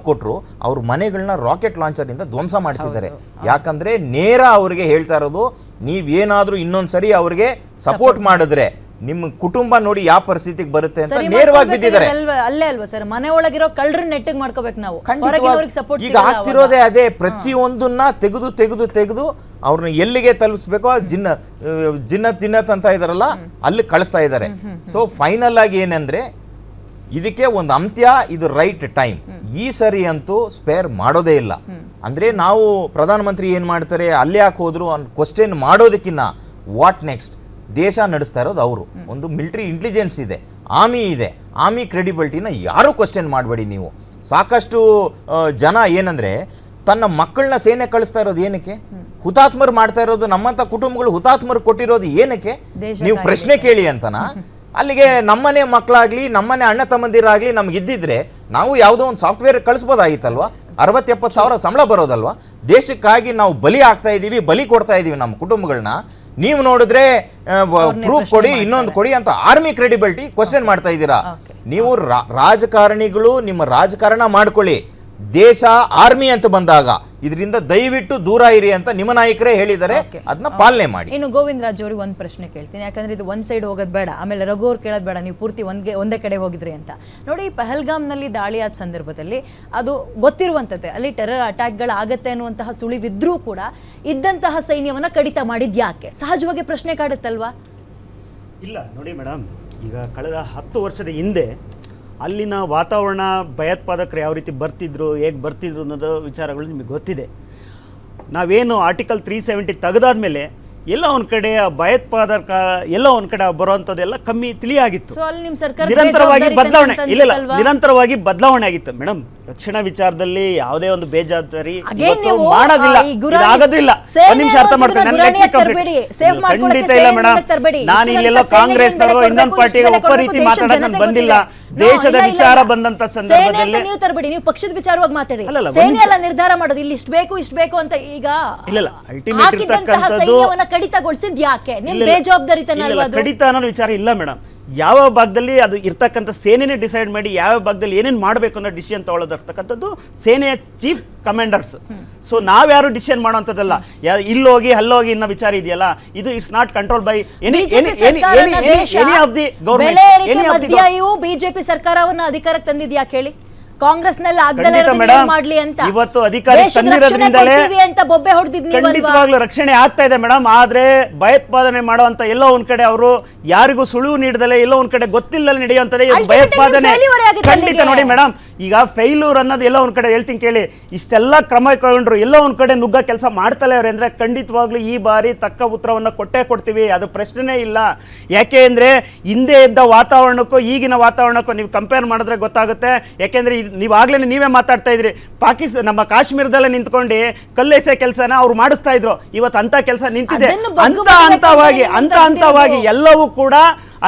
ಕೊಟ್ಟರು ಅವ್ರ ಮನೆಗಳನ್ನ ರಾಕೆಟ್ ಲಾಂಚರ್ನಿಂದ ಧ್ವಂಸ ಮಾಡ್ತಿದ್ದಾರೆ. ಯಾಕಂದ್ರೆ ನೇರ ಅವ್ರಿಗೆ ಹೇಳ್ತಾ ಇರೋದು, ನೀವೇನಾದ್ರೂ ಇನ್ನೊಂದ್ಸರಿ ಅವ್ರಿಗೆ ಸಪೋರ್ಟ್ ಮಾಡಿದ್ರೆ ನಿಮ್ಮ ಕುಟುಂಬ ನೋಡಿ ಯಾವ ಪರಿಸ್ಥಿತಿಗೆ ಬರುತ್ತೆ ಅಂತ ನೇರವಾಗಿ ಬಿದ್ದಿದ್ದಾರೆ. ಅಲ್ಲೇ ಅಲ್ವಾ ಸರ್, ಮನೆ ಒಳಗಿರೋ ಕಳ್ಳರ ನೆಟ್ಟಿಗೆ ಮಾಡ್ಕೋಬೇಕು ನಾವು. ಈಗ ಆಗ್ತಿರೋದೇ ಅದೇ. ಪ್ರತಿಯೊಂದನ್ನ ತೆಗೆದು ಅವ್ರನ್ನ ಎಲ್ಲಿಗೆ ತಲುಪಿಸ್ಬೇಕೋ ಜಿನ್ನತ್ ಅಂತ ಇದಾರಲ್ಲ ಅಲ್ಲಿ ಕಳಿಸ್ತಾ ಇದ್ದಾರೆ. ಸೊ ಫೈನಲ್ ಆಗಿ ಏನಂದ್ರೆ ಇದಕ್ಕೆ ಒಂದು ಅಂತ್ಯ, ಇದು ರೈಟ್ ಟೈಮ್. ಈ ಸರಿ ಅಂತೂ ಸ್ಪೇರ್ ಮಾಡೋದೇ ಇಲ್ಲ. ಅಂದ್ರೆ ನಾವು ಪ್ರಧಾನಮಂತ್ರಿ ಏನ್ ಮಾಡ್ತಾರೆ, ಅಲ್ಲಿ ಯಾಕೆ ಹೋದ್ರು ಕ್ವಶನ್ ಮಾಡೋದಕ್ಕಿನ್ನ ವಾಟ್ ನೆಕ್ಸ್ಟ್, ದೇಶ ನಡೆಸ್ತಾ ಇರೋದು ಅವರು. ಒಂದು ಮಿಲಿಟರಿ ಇಂಟೆಲಿಜೆನ್ಸ್ ಇದೆ, ಆರ್ಮಿ ಇದೆ, ಆರ್ಮಿ ಕ್ರೆಡಿಬಿಲಿಟಿನ ಯಾರು ಕ್ವಶನ್ ಮಾಡಬೇಡಿ ನೀವು. ಸಾಕಷ್ಟು ಜನ ಏನಂದ್ರೆ ತನ್ನ ಮಕ್ಕಳನ್ನ ಸೇನೆ ಕಳಿಸ್ತಾ ಇರೋದು ಏನಕ್ಕೆ, ಹುತಾತ್ಮರು ಮಾಡ್ತಾ ಇರೋದು, ನಮ್ಮಂತ ಕುಟುಂಬಗಳು ಹುತಾತ್ಮರು ಕೊಟ್ಟಿರೋದು ಏನಕ್ಕೆ ನೀವು ಪ್ರಶ್ನೆ ಕೇಳಿ ಅಂತನಾ? ಅಲ್ಲಿಗೆ ನಮ್ಮನೆ ಮಕ್ಕಳಾಗ್ಲಿ, ನಮ್ಮನೆ ಅಣ್ಣ ತಮ್ಮಂದಿರಾಗ್ಲಿ ನಮ್ಗೆ ಇದ್ದಿದ್ರೆ ನಾವು ಯಾವುದೋ ಒಂದು ಸಾಫ್ಟ್ವೇರ್ ಕಳಿಸ್ಬೋದಾಗಿತ್ತಲ್ವಾ? 60-70 ಸಾವಿರ ಸಂಬಳ ಬರೋದಲ್ವಾ? ದೇಶಕ್ಕಾಗಿ ನಾವು ಬಲಿ ಕೊಡ್ತಾ ಇದೀವಿ ನಮ್ಮ ಕುಟುಂಬಗಳನ್ನ. ನೀವು ನೋಡಿದ್ರೆ ಪ್ರೂಫ್ ಕೊಡಿ, ಇನ್ನೊಂದು ಕೊಡಿ ಅಂತ ಆರ್ಮಿ ಕ್ರೆಡಿಬಿಲಿಟಿ ಕ್ವಶನ್ ಮಾಡ್ತಾ ಇದ್ದೀರಾ ನೀವು. ರಾಜಕಾರಣಿಗಳು ನಿಮ್ಮ ರಾಜಕಾರಣ ಮಾಡ್ಕೊಳ್ಳಿ, ದೇಶ ಆರ್ಮಿ ಅಂತ ಬಂದಾಗ ಇದರಿಂದ ದಯವಿಟ್ಟು ದೂರ ಇರಿ ಅಂತ ನಿಮ್ಮ ನಾಯಕರೇ ಹೇಳಿದ್ದಾರೆ, ಅದನ್ನ ಪಾಲನೆ ಮಾಡಿ. ಇನ್ನು ಗೋವಿಂದ ರಾಜ್ ಅವ್ರಿಗೆ ಒಂದು ಪ್ರಶ್ನೆ ಕೇಳ್ತೀನಿ, ಯಾಕಂದ್ರೆ ಇದು ಒಂದ್ ಸೈಡ್ ಹೋಗೋದು ಬೇಡ, ಆಮೇಲೆ ರಘು ಅವ್ರು ಕೇಳೋದು ಬೇಡ, ನೀವು ಪೂರ್ತಿ ಒಂದೇ ಕಡೆ ಹೋಗಿದ್ರಿ ಅಂತ. ನೋಡಿ, ಪಹಲ್ಗಾಮ್ನಲ್ಲಿ ದಾಳಿ ಆದ ಸಂದರ್ಭದಲ್ಲಿ ಅದು ಗೊತ್ತಿರುವಂಥದ್ದೇ, ಅಲ್ಲಿ ಟೆರರ್ ಅಟ್ಯಾಕ್ಗಳಾಗತ್ತೆ ಅನ್ನುವಂತಹ ಸುಳಿವಿದ್ರೂ ಕೂಡ ಇದ್ದಂತಹ ಸೈನ್ಯವನ್ನ ಕಡಿತ ಮಾಡಿದ್ ಯಾಕೆ? ಸಹಜವಾಗಿ ಪ್ರಶ್ನೆ ಕಾಡುತ್ತಲ್ವಾ? ಇಲ್ಲ ನೋಡಿ ಮೇಡಮ್, ಈಗ ಕಳೆದ 10 ವರ್ಷದ ಹಿಂದೆ ಅಲ್ಲಿನ ವಾತಾವರಣ, ಭಯೋತ್ಪಾದಕರು ಯಾವ ರೀತಿ ಬರ್ತಿದ್ರು, ಹೇಗೆ ಬರ್ತಿದ್ರು ಅನ್ನೋದು ವಿಚಾರಗಳು ನಿಮಗೆ ಗೊತ್ತಿದೆ. ನಾವೇನು ಆರ್ಟಿಕಲ್ 370 ತೆಗೆದಾದ್ಮೇಲೆ ಎಲ್ಲ ಒಂದು ಕಡೆ ಆ ಭಯೋತ್ಪಾದಕ ಎಲ್ಲ ಒಂದು ಕಡೆ ಬರುವಂಥದ್ದೆಲ್ಲ ಕಮ್ಮಿ ತಿಳಿಯಾಗಿತ್ತು. ನಿರಂತರವಾಗಿ ಬದಲಾವಣೆ ನಿರಂತರವಾಗಿ ಬದಲಾವಣೆ ಆಗಿತ್ತು ಮೇಡಮ್. ರಕ್ಷಣಾ ವಿಚಾರದಲ್ಲಿ ಯಾವುದೇ ಒಂದು ಬೇಜವಾಬ್ದಾರಿ ಮಾಡೋದಿಲ್ಲ, ಆಗೋದಿಲ್ಲ. ಒಂದು ನಿಮಿಷ ಅರ್ಥ ಮಾಡ್ಕೊಂಡು ಖಂಡಿತ ಇಲ್ಲ ಮೇಡಮ್. ನಾನು ಇಲ್ಲೆಲ್ಲ ಕಾಂಗ್ರೆಸ್ ಇನ್ನೊಂದು ಪಾರ್ಟಿಗೆ ಒಬ್ಬ ರೀತಿ ಮಾತಾಡೋದು ನಾನು ಬಂದಿಲ್ಲ. ದೇಶದ ವಿಚಾರ ಬಂದಂತ ಸಂದರ್ಭದಲ್ಲಿ ನೀವು ತರಬೇಡಿ, ನೀವು ಪಕ್ಷದ ವಿಚಾರವಾಗಿ ಮಾತಾಡಿ. ಸೇನೆ ಎಲ್ಲ ನಿರ್ಧಾರ ಮಾಡೋದು ಇಲ್ಲಿ ಇಷ್ಟು ಬೇಕು ಅಂತ. ಈಗ ಇಲ್ಲ ಅಲ್ಟಿಮೇಟ್ ಇರ್ತಕ್ಕಂಥದ್ದು ಕಡಿತಗೊಳಿಸಿದ್ ಯಾಕೆ? ನಿಮ್ ಬೇಜವಾಬ್ದಾರಿತನ ಅಲ್ವಾ ಅದು? ಕಡಿತ ಅನ್ನೋ ವಿಚಾರ ಇಲ್ಲ ಮೇಡಮ್. ಯಾವ ಭಾಗದಲ್ಲಿ ಅದು ಇರ್ತಕ್ಕಂಥ ಸೇನೆನೇ ಡಿಸೈಡ್ ಮಾಡಿ ಯಾವ ಭಾಗದಲ್ಲಿ ಏನೇನು ಮಾಡಬೇಕು ಅನ್ನೋ ಡಿಸಿಷನ್ ತಗೊಳ್ಳೋದಿರ್ತಕ್ಕಂಥದ್ದು ಸೇನೆಯ ಚೀಫ್ ಕಮಾಂಡರ್ಸ್. ಸೊ ನಾವ್ಯಾರು ಡಿಸಿಷನ್ ಮಾಡುವಂಥದ್ದಲ್ಲ. ಇಲ್ಲೋಗಿ ಅಲ್ಲೋಗಿ ಅನ್ನೋ ವಿಚಾರ ಇದೆಯಲ್ಲ, ಇದು it's not control by any of the government. BJP ಸರ್ಕಾರವನ್ನು ಅಧಿಕಾರಕ್ಕೆ ತಂದಿದ್ಯಾ ಕೇಳಿ? ಕಾಂಗ್ರೆಸ್ನಲ್ಲಿ ಮಾಡ್ಲಿ ಅಂತ ಇವತ್ತು ಅಧಿಕಾರಿ ತಂದಿರೋದ್ರಿಂದಲೇ ಅಂತ ಬೊಬ್ಬೆ ಹೊಡೆದಿದ್ವಿ. ಖಂಡಿತವಾಗ್ಲೂ ರಕ್ಷಣೆ ಆಗ್ತಾ ಇದೆ ಮೇಡಮ್. ಆದ್ರೆ ಭಯೋತ್ಪಾದನೆ ಮಾಡುವಂತ ಎಲ್ಲೋ ಒಂದ್ ಕಡೆ ಅವರು ಯಾರಿಗೂ ಸುಳಿವು ನೀಡದಲೆ ಎಲ್ಲೋ ಒಂದ್ ಕಡೆ ಗೊತ್ತಿಲ್ಲದೆ ನಡೆಯುವಂತದೇ ಭಯೋತ್ಪಾದನೆ. ಖಂಡಿತ ನೋಡಿ ಮೇಡಮ್, ಈಗ ಫೇಲ್ಯೂರ್ ಅನ್ನೋದು ಎಲ್ಲೋ ಒಂದ್ ಕಡೆ ಹೇಳ್ತೀನಿ ಕೇಳಿ. ಇಷ್ಟೆಲ್ಲ ಕ್ರಮ ಕೈಗೊಂಡ್ರು ಎಲ್ಲೋ ಒಂದ್ ಕಡೆ ನುಗ್ಗ ಕೆಲಸ ಮಾಡ್ತಲೇ ಅವ್ರೆ ಅಂದ್ರೆ ಖಂಡಿತವಾಗ್ಲೂ ಈ ಬಾರಿ ತಕ್ಕ ಉತ್ತರವನ್ನ ಕೊಡ್ತೀವಿ, ಅದು ಪ್ರಶ್ನೆ ಇಲ್ಲ. ಯಾಕೆ ಅಂದ್ರೆ ಹಿಂದೆ ಇದ್ದ ವಾತಾವರಣಕ್ಕೂ ಈಗಿನ ವಾತಾವರಣಕ್ಕೂ ನೀವು ಕಂಪೇರ್ ಮಾಡಿದ್ರೆ ಗೊತ್ತಾಗುತ್ತೆ. ಯಾಕೆಂದ್ರೆ ನೀವೇ ಮಾತಾಡ್ತಾ ಇದ್ರಿ, ನಮ್ಮ ಕಾಶ್ಮೀರದಲ್ಲೇ ನಿಂತ್ಕೊಂಡು ಕಲ್ಲೆಸೆ ಕೆಲಸನ ಅವ್ರು ಮಾಡಿಸ್ತಾ ಇದ್ರು. ಇವತ್ತು ಅಂತ ಕೆಲಸ ನಿಂತಿದೆ. ಹಂತವಾಗಿ ಎಲ್ಲವೂ ಕೂಡ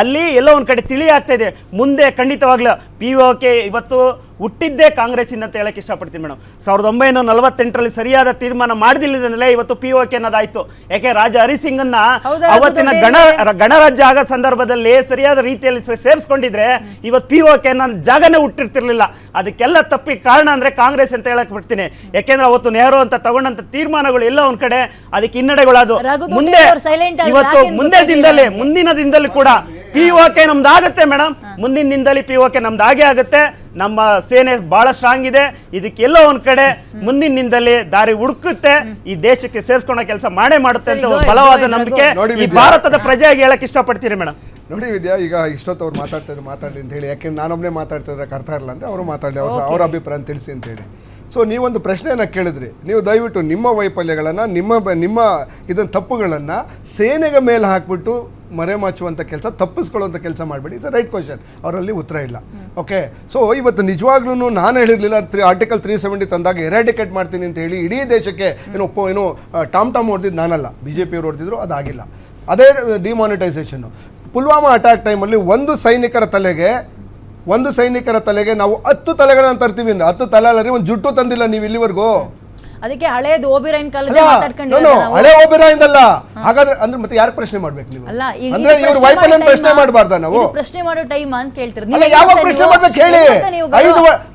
ಅಲ್ಲಿ ಎಲ್ಲೋ ಒಂದ್ ಕಡೆ ತಿಳಿ ಆಗ್ತಾ ಇದೆ. ಮುಂದೆ ಖಂಡಿತವಾಗ್ಲೂ POK ಇವತ್ತು ಹುಟ್ಟಿದ್ದೇ ಕಾಂಗ್ರೆಸ್ಸಿಂದ ಅಂತ ಹೇಳಕ್ ಇಷ್ಟಪಡ್ತೀನಿ ಮೇಡಮ್. 1948ರಲ್ಲಿ ಸರಿಯಾದ ತೀರ್ಮಾನ ಮಾಡದಿಲ್ಲದಲ್ಲೇ ಇವತ್ತು POK ಅನ್ನೋದಾಯ್ತು. ಯಾಕೆ ರಾಜ ಹರಿಸಿಂಗನ್ನ ಅವತ್ತಿನ ಗಣರಾಜ್ಯ ಆಗೋ ಸಂದರ್ಭದಲ್ಲಿ ಸರಿಯಾದ ರೀತಿಯಲ್ಲಿ ಸೇರಿಸ್ಕೊಂಡಿದ್ರೆ ಇವತ್ತು POK ಅನ್ನೋ ಜಾಗನೇ ಹುಟ್ಟಿರ್ತಿರ್ಲಿಲ್ಲ. ಅದಕ್ಕೆಲ್ಲ ತಪ್ಪಿ ಕಾರಣ ಅಂದ್ರೆ ಕಾಂಗ್ರೆಸ್ ಅಂತ ಹೇಳಕ್ ಬಿಡ್ತೀನಿ. ಯಾಕೆಂದ್ರೆ ಅವತ್ತು ನೆಹರು ಅಂತ ತಗೊಂಡಂತ ತೀರ್ಮಾನಗಳು ಎಲ್ಲ ಒಂದ್ ಕಡೆ ಅದಕ್ಕೆ ಹಿನ್ನಡೆಗಳಾದವು. ಮುಂದಿನ ದಿನದಲ್ಲಿ ಕೂಡ POK ನಮ್ದಾಗತ್ತೆ ಮೇಡಮ್. ಮುಂದಿನ ದಿನದಲ್ಲಿ POK ನಮ್ದಾಗೆ ಆಗುತ್ತೆ. ನಮ್ಮ ಸೇನೆ ಬಹಳ ಸ್ಟ್ರಾಂಗ್ ಇದೆ. ಇದಕ್ಕೆಲ್ಲೋ ಒಂದ್ ಕಡೆ ಮುಂದಿನ ದಿನದಲ್ಲಿ ದಾರಿ ಹುಡುಕುತ್ತೆ, ಈ ದೇಶಕ್ಕೆ ಸೇರಿಸ್ಕೊಳ್ಳೋ ಕೆಲಸ ಮಾಡೇ ಮಾಡುತ್ತೆ ಅಂತ ಬಲವಾದ ನಂಬಿಕೆ ಈ ಭಾರತದ ಪ್ರಜೆಯಾಗಿ ಹೇಳಕ್ ಇಷ್ಟಪಡ್ತೀರಿ ಮೇಡಮ್. ನೋಡಿ ವಿದ್ಯಾ, ಈಗ ಇಷ್ಟೊತ್ತು ಅವ್ರು ಮಾತಾಡ್ಲಿ ಅಂತ ಹೇಳಿ, ಯಾಕೆಂದ್ರೆ ನಾನೊಬ್ಬನೇ ಮಾತಾಡ್ತಾ ಇದ್ರೆ ಅರ್ಥ ಇರಲ್ಲ ಅಂತ ಅವರು ಮಾತಾಡಲಿ, ಅವ್ರ ಅಭಿಪ್ರಾಯ ತಿಳಿಸಿ ಅಂತ ಹೇಳಿ. ಸೊ ನೀವೊಂದು ಪ್ರಶ್ನೆಯನ್ನು ಕೇಳಿದ್ರಿ, ನೀವು ದಯವಿಟ್ಟು ನಿಮ್ಮ ವೈಫಲ್ಯಗಳನ್ನು ನಿಮ್ಮ ಇದನ್ನ ತಪ್ಪುಗಳನ್ನು ಸೇನೆಗೆ ಮೇಲೆ ಹಾಕ್ಬಿಟ್ಟು ಮರೆಮಾಚುವಂಥ ಕೆಲಸ, ತಪ್ಪಿಸ್ಕೊಳ್ಳುವಂಥ ಕೆಲಸ ಮಾಡಬೇಡಿ. ಇಟ್ಸ್ ರೈಟ್ ಕ್ವಶನ್, ಅವರಲ್ಲಿ ಉತ್ತರ ಇಲ್ಲ. ಓಕೆ, ಸೊ ಇವತ್ತು ನಿಜವಾಗ್ಲೂ ನಾನು ಹೇಳಿರಲಿಲ್ಲ ಆರ್ಟಿಕಲ್ 370 ತಂದಾಗ ಎರಾಡಿಕೇಟ್ ಮಾಡ್ತೀನಿ ಅಂತ ಹೇಳಿ ಇಡೀ ದೇಶಕ್ಕೆ ಏನು ಟಾಮ್ ಹೊಡೆದಿದ್ದು ನಾನಲ್ಲ, BJP ಅವರು ಹೊಡೆದಿದ್ರು, ಅದಾಗಿಲ್ಲ. ಅದೇ ಡಿಮಾನಿಟೈಸೇಷನ್ನು. ಪುಲ್ವಾಮಾ ಅಟ್ಯಾಕ್ ಟೈಮಲ್ಲಿ ಒಂದು ಸೈನಿಕರ ತಲೆಗೆ ನಾವು 10 ತಲೆಗಳನ್ನ ತರ್ತೀವಿ ಅಂದ್ರೆ 10 ತಲೆ ಅಲ್ಲ ರೀ, ಒಂದು ಜುಟ್ಟು ತಂದಿಲ್ಲ ನೀವು ಇಲ್ಲಿವರೆಗೂ. ಅದಕ್ಕೆ ಹಳೇದು ಓಬಿರೈನ್ ಕಾಲದ ಹಳೆ ಓಬಿರಾಯ್ ಅಲ್ಲ. ಹಾಗಾದ್ರೆ ಅಂದ್ರೆ ಮತ್ತೆ ಯಾರು ಪ್ರಶ್ನೆ ಮಾಡ್ಬೇಕು ನೀವು? ಅಲ್ಲ, ಅಂದ್ರೆ ಇವ್ರ ವೈಫಲ್ಯ ಪ್ರಶ್ನೆ ಮಾಡಬಾರ್ದ ನಾವು? ಪ್ರಶ್ನೆ ಮಾಡೋ ಟೈಮ್ ಅಂತ ಕೇಳ್ತೀರಾ? ಅಲ್ಲ, ಯಾವಾಗ ಪ್ರಶ್ನೆ ಮಾಡ್ಬೇಕು ಹೇಳಿ?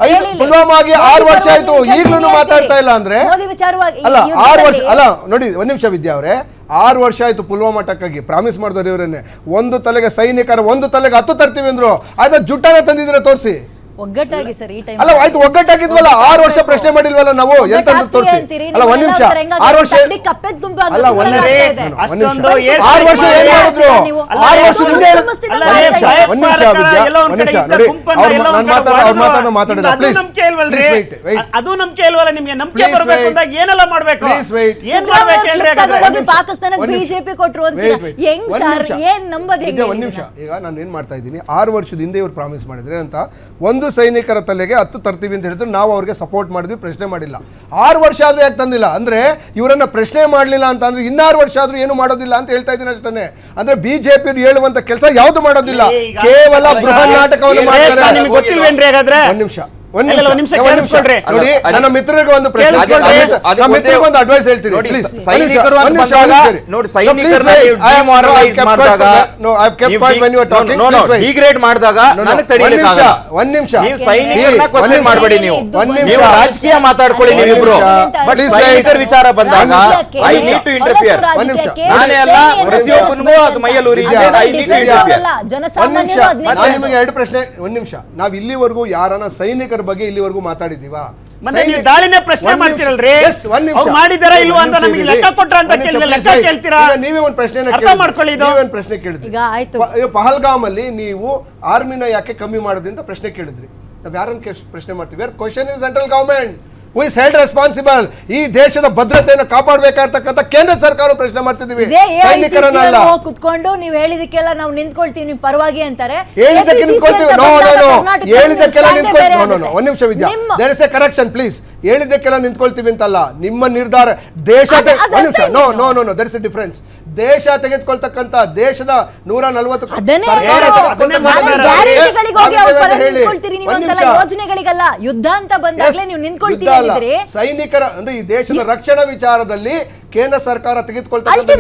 5 ಪುಲ್ವಾಮಾಗೆ 6 ವರ್ಷ ಆಯ್ತು, ಈಗಲೂ ಮಾತಾಡ್ತಾ ಇಲ್ಲ ಅಂದ್ರೆ ಮೋದಿ ವಿಚಾರವಾಗಿ ಅಲ್ಲ 6 ವರ್ಷ ಅಲ್ಲ. ನೋಡಿ ಒಂದ್ ನಿಮಿಷ ವಿದ್ಯಾ ಅವರೇ, 6 ವರ್ಷ ಆಯ್ತು ಪುಲ್ವಾಮಾ ಅಟ್ಯಾಕ್ ಆಗಿ. ಪ್ರಾಮಿಸ್ ಮಾಡಿದವರು ಇವರನ್ನೇ, ಒಂದು ತಲೆಗೆ ಸೈನಿಕರ 1 ತಲೆಗೆ 10 ತರ್ತೀವಿ ಅಂದ್ರು. ಆಯ್ತು, ಜುಟ್ಟಾನ ತಂದಿದ್ರೆ ತೋರಿಸಿ. ಒಗ್ಗಟ್ಟಾಗಿ ಸರ್ ಈ ಟೈಮ್ ಅಲ್ಲ ಆಯ್ತು, ಒಗ್ಗಟ್ಟಾಗಿದ್ವಲ್ಲ. 6 ವರ್ಷ ಪ್ರಶ್ನೆ ಮಾಡಿಲ್ವಲ್ಲ ನಾವು, ಎಂತ ತೋರಿಸಿ. ಅಲ್ಲ ಒಂದ್ ನಿಮಿಷ, 6 ವರ್ಷ ಅಲ್ಲ ಒಂದ್ ನಿಮಿಷ, 6 ವರ್ಷ ಏನ್ ಮಾಡಿದ್ರು? 6 ವರ್ಷದಿಂದ ಒಂದ್ ನಿಮಿಷ ವಿದ್ಯಾ, ಒಂದ್ ನಿಮಿಷ ನೋಡಿ, ಅವ್ರು ಮಾತಾಡಿದ ಪ್ಲೀಸ್ ಅದು ನಂಬಿಕೆ ಇಲ್ವಲ್ಲ ನಿಮ್ಗೆ? ನಂಬಿಕೆ ಬರಬೇಕು ಅಂದಾಗ ಏನೆಲ್ಲ ಮಾಡ್ಬೇಕು? ಏನ್ ಮಾಡ್ಬೇಕು ಹೇಳ್ರಿ? ಪಾಕಿಸ್ತಾನಕ್ಕೆ ಬಿಜೆಪಿ ಕೊಟ್ರು ಅಂತ ಹೆಂಗ್ ಸರ್? ಏನ್ ನಂಬದ್ ಹೆಂಗೆ? ಒಂದ್ ನಿಮಿಷ, ಈಗ ನಾನು ಏನ್ ಮಾಡ್ತಾ ಇದ್ದೀನಿ, 6 ವರ್ಷದಿಂದ ಇವ್ರು ಪ್ರಾಮಿಸ್ ಮಾಡಿದ್ರೆ ಅಂತ ಒಂದು ಸೈನಿಕರ ತಲೆಗೆ 10 ತರ್ತೀವಿ ಅಂತ ಹೇಳಿದ್ರು, ನಾವು ಅವ್ರಿಗೆ ಸಪೋರ್ಟ್ ಮಾಡಿದ್ವಿ, ಪ್ರಶ್ನೆ ಮಾಡಿಲ್ಲ. 6 ವರ್ಷ ಆದ್ರೂ ಯಾಕೆ ತಂದಿಲ್ಲ ಅಂದ್ರೆ ಇವರನ್ನ ಪ್ರಶ್ನೆ ಮಾಡಲಿಲ್ಲ ಅಂತ ಅಂದ್ರೆ 6 ವರ್ಷ ಆದ್ರೂ ಏನು ಮಾಡೋದಿಲ್ಲ ಅಂತ ಹೇಳ್ತಾ ಇದ್ದೀನಿ ಅಷ್ಟೇ. ಅಂದ್ರೆ ಬಿಜೆಪಿ ಹೇಳುವಂತ ಕೆಲಸ ಯಾವ್ದು ಮಾಡೋದಿಲ್ಲ, ಕೇವಲ ಬೃಹತ್ ನಾಟಕವನ್ನು ಮಾಡ್ತಾರೆ. ನಿಮ್ಗೆ ಗೊತ್ತಿಲ್ವೇನ್ರಿ ಹಾಗಾದ್ರೆ? ಒಂದ್ ನಿಮಿಷ ನೋಡಿ, ನನ್ನ ಮಿತ್ರರಿಗೆ ಒಂದು ಒಂದು ಅಡ್ವೈಸ್ ಹೇಳ್ತೀನಿ. ಡಿಗ್ರೇಡ್ ಮಾಡಿದಾಗ ಒಂದ್ ನಿಮಿಷ ಮಾಡಬೇಡಿ, ನೀವು ರಾಜಕೀಯ ಮಾತಾಡ್ಕೊಳ್ಳಿ ನೀವಿಬ್ರು. ಬಟ್ ಸೈನಿಕರ ವಿಚಾರ ಬಂದಾಗ ಐ ನೀಡ್ ಟು ಇಂಟರ್ಫಿಯರ್. ನಾನೇ ಅಲ್ಲ, ಪ್ರತಿಯೊಬ್ಬನಿಗೂ ಅದು ಮೈಯಲ್ಲಿ ಉರಿ ಇದೆ. I need to interfere. ನಾನು ನಿಮಗೆ 2 ಪ್ರಶ್ನೆ. ಒಂದ್ ನಿಮಿಷ, ನಾವ್ ಇಲ್ಲಿವರೆಗೂ ಯಾರನ್ನ ಸೈನಿಕರ ಬಗ್ಗೆ ಇಲ್ಲಿವರೆಗೂ ಮಾತಾಡಿದೀವಾ? ದಾಳಿನೇ ಪ್ರಶ್ನೆ ಮಾಡ್ತಿರಲ್ರಿ, ಮಾಡಿದಾರ ಇಲ್ವಾ ಅಂತ ನಮಗೆ ಲೆಕ್ಕ ಕೊಟ್ರ ಅಂತ ಲೆಕ್ಕ ಕೇಳ್ತೀರಾ? ನೀವೇ ಒಂದು ಪ್ರಶ್ನೆ ಕೇಳಿದ್ರಿ. ಪಹಲ್ಗಾಮ್ ಅಲ್ಲಿ ನೀವು ಆರ್ಮಿನ ಯಾಕೆ ಕಮ್ಮಿ ಮಾಡೋದ್ರಿ ಅಂತ ಪ್ರಶ್ನೆ ಕೇಳಿದ್ರಿ. ನಾವ್ ಯಾರನ್ನ ಪ್ರಶ್ನೆ ಮಾಡ್ತೀವಿ? Question is central government who is held responsible. ಈ ದೇಶದ ಭದ್ರತೆಯನ್ನು ಕಾಪಾಡಬೇಕಾಗಿರ್ತಕ್ಕಂಥ ಕೇಂದ್ರ ಸರ್ಕಾರ ಪ್ರಶ್ನೆ ಮಾಡ್ತಿದೀವಿ, ಸೈನಿಕರನ್ನಲ್ಲ. ಕುತ್ಕೊಂಡು ನೀವು ಹೇಳಿದಕ್ಕೆಲ್ಲ ನಾವು ನಿಂತ್ಕೊಳ್ತೀವಿ ನಿಮ್ ಪರವಾಗಿ ಅಂತಾರೆ. ಹೇಳಿದಕ್ಕೆ ನಿಂತ್ಕೊಳ್ತೀವಿ. ಹೇಳಿದಕ್ಕೆಲ್ಲ ನಿಂತ್ಕೊಳ್ತೀವಿ. ಒಂದ್ ನಿಮಿಷ Vidya, there is a correction please. ಹೇಳಿದಕ್ಕೆಲ್ಲ ನಿಂತ್ಕೊಳ್ತೀವಿ ಅಂತಲ್ಲ, ನಿಮ್ಮ ನಿರ್ಧಾರ ದೇಶ. No no no no, there is a difference. ದೇಶ ತೆಗೆದುಕೊಳ್ತಕ್ಕಂಥ ದೇಶದ 140 ಯೋಜನೆಗಳಿಗಲ್ಲ, ಯುದ್ಧ ಅಂತ ಬಂದಾಗಲೇ ನೀವು ನಿಂತ್ಕೊಳ್ತೀವಿ. ಸೈನಿಕರ ಅಂದ್ರೆ ಈ ದೇಶದ ರಕ್ಷಣಾ ವಿಚಾರದಲ್ಲಿ ಕೇಂದ್ರ ಸರ್ಕಾರ ತೆಗೆದುಕೊಳ್ತಕ್ಕಂಥ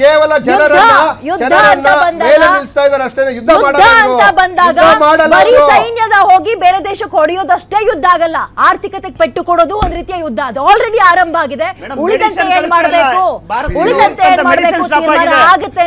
ಕೇವಲ ಜನರನ್ನ ಮೇಲೆ ನಿಲ್ಲಿಸ್ತಾ ಇದ್ದಾರೆ ಅಷ್ಟೇ. ಯುದ್ಧ ಸೈನ್ಯದ ಹೋಗಿ ಬೇರೆ ದೇಶಕ್ಕೆ ಹೊಡೆಯೋದಷ್ಟೇ ಯುದ್ಧ ಆಗಲ್ಲ. ಆರ್ಥಿಕತೆಗೆ ಪೆಟ್ಟು ಕೊಡೋದು ಒಂದ್ ರೀತಿಯ ಯುದ್ಧ. ಅದು ಆಲ್ರೆಡಿ ಆರಂಭ ಆಗಿದೆ. ಉಳಿದಂತೆ ಏನ್ ಮಾಡ್ಬೇಕು ತೀರ್ಮಾನ ಆಗುತ್ತೆ.